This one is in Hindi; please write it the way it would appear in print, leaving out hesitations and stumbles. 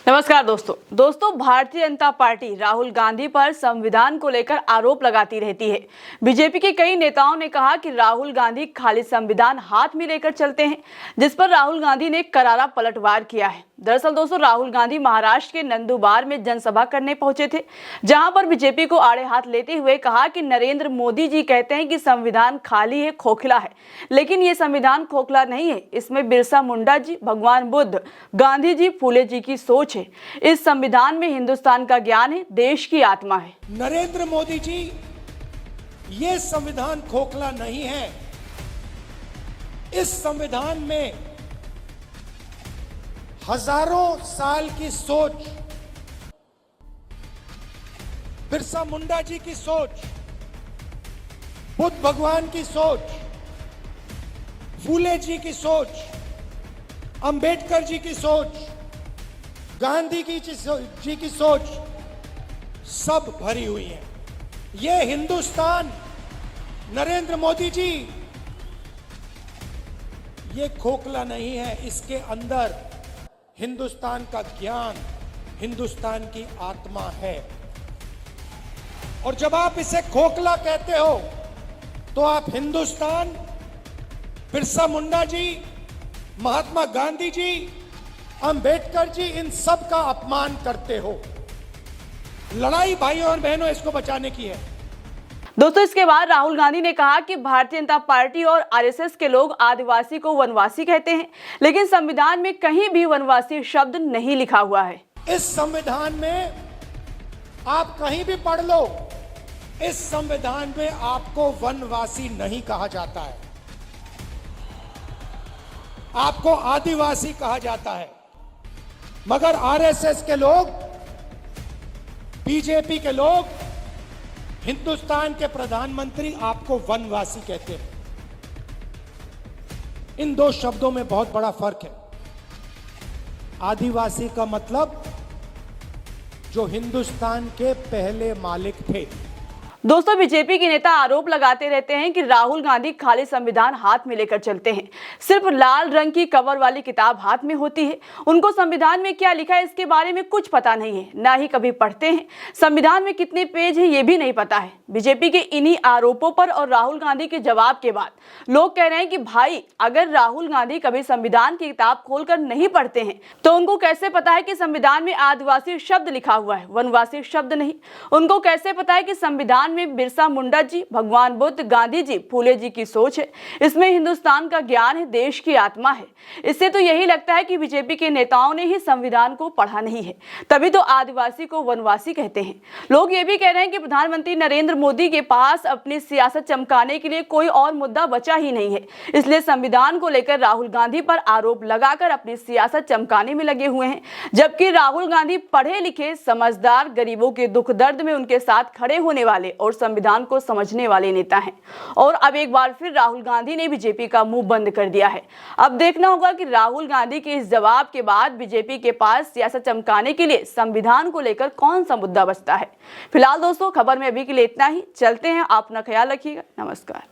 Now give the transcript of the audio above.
नमस्कार दोस्तों भारतीय जनता पार्टी राहुल गांधी पर संविधान को लेकर आरोप लगाती रहती है। बीजेपी के कई नेताओं ने कहा कि राहुल गांधी खाली संविधान हाथ में लेकर चलते हैं, जिस पर राहुल गांधी ने करारा पलटवार किया है। दरअसल दोस्तों, राहुल गांधी महाराष्ट्र के नंदुरबार में जनसभा करने पहुंचे थे, जहां पर बीजेपी को आड़े हाथ लेते हुए कहा कि नरेंद्र मोदी जी कहते हैं कि संविधान खाली है, खोखला है, लेकिन ये संविधान खोखला नहीं है। इसमें बिरसा मुंडा जी, भगवान बुद्ध, गांधी जी, फूले जी की सोच है। इस संविधान में हिंदुस्तान का ज्ञान है, देश की आत्मा है। नरेंद्र मोदी जी, ये संविधान खोखला नहीं है। इस संविधान में हजारों साल की सोच, बिरसा मुंडा जी की सोच, बुद्ध भगवान की सोच, फूले जी की सोच, अंबेडकर जी की सोच, गांधी जी की सोच सब भरी हुई है। ये हिंदुस्तान, नरेंद्र मोदी जी, ये खोखला नहीं है। इसके अंदर हिंदुस्तान का ज्ञान, हिंदुस्तान की आत्मा है। और जब आप इसे खोखला कहते हो तो आप हिंदुस्तान, बिरसा मुंडा जी, महात्मा गांधी जी, अंबेडकर जी, इन सब का अपमान करते हो। लड़ाई भाइयों और बहनों इसको बचाने की है। दोस्तों, इसके बाद राहुल गांधी ने कहा कि भारतीय जनता पार्टी और आरएसएस के लोग आदिवासी को वनवासी कहते हैं, लेकिन संविधान में कहीं भी वनवासी शब्द नहीं लिखा हुआ है। इस संविधान में आप कहीं भी पढ़ लो, इस संविधान में आपको वनवासी नहीं कहा जाता है, आपको आदिवासी कहा जाता है। मगर आरएसएस के लोग, बीजेपी के लोग, हिंदुस्तान के प्रधानमंत्री आपको वनवासी कहते हैं। इन दो शब्दों में बहुत बड़ा फर्क है। आदिवासी का मतलब जो हिंदुस्तान के पहले मालिक थे। दोस्तों, बीजेपी के नेता आरोप लगाते रहते हैं कि राहुल गांधी खाली संविधान हाथ में लेकर चलते हैं। सिर्फ लाल रंग की कवर वाली किताब हाथ में होती है। उनको संविधान में क्या लिखा है इसके बारे में कुछ पता नहीं है, ना ही कभी पढ़ते हैं। संविधान में कितने पेज हैं ये भी नहीं पता है। बीजेपी के इन्हीं आरोपों पर और राहुल गांधी के जवाब के बाद लोग कह रहे हैं कि भाई, अगर राहुल गांधी कभी संविधान की किताब खोलकर नहीं पढ़ते हैं तो उनको कैसे पता है कि संविधान में आदिवासी शब्द लिखा हुआ है, वनवासी शब्द नहीं। उनको कैसे पता है कि संविधान में बिरसा मुंडा जी, भगवान बुद्ध, गांधी जी, फूले जी की सोच है। इसमें हिंदुस्तान का ज्ञान है, देश की आत्मा है। इससे तो यही लगता है कि बीजेपी के नेताओं ने ही संविधान को पढ़ा नहीं है, तभी तो आदिवासी को वनवासी कहते हैं। लोग ये भी कह रहे हैं कि प्रधानमंत्री नरेंद्र मोदी के पास अपनी सियासत चमकाने के लिए कोई और मुद्दा बचा ही नहीं है, इसलिए संविधान को लेकर राहुल गांधी पर आरोप लगाकर अपनी सियासत चमकाने में लगे हुए हैं। जबकि राहुल गांधी पढ़े लिखे, समझदार, गरीबों के दुख दर्द में उनके साथ खड़े होने वाले और संविधान को समझने वाले नेता हैं। और अब एक बार फिर राहुल गांधी ने बीजेपी का मुंह बंद कर दिया है। अब देखना होगा कि राहुल गांधी के इस जवाब के बाद बीजेपी के पास सियासत चमकाने के लिए संविधान को लेकर कौन सा मुद्दा बचता है। फिलहाल दोस्तों, खबर में अभी के लिए इतना ही। चलते हैं, आप अपना ख्याल रखिएगा। नमस्कार।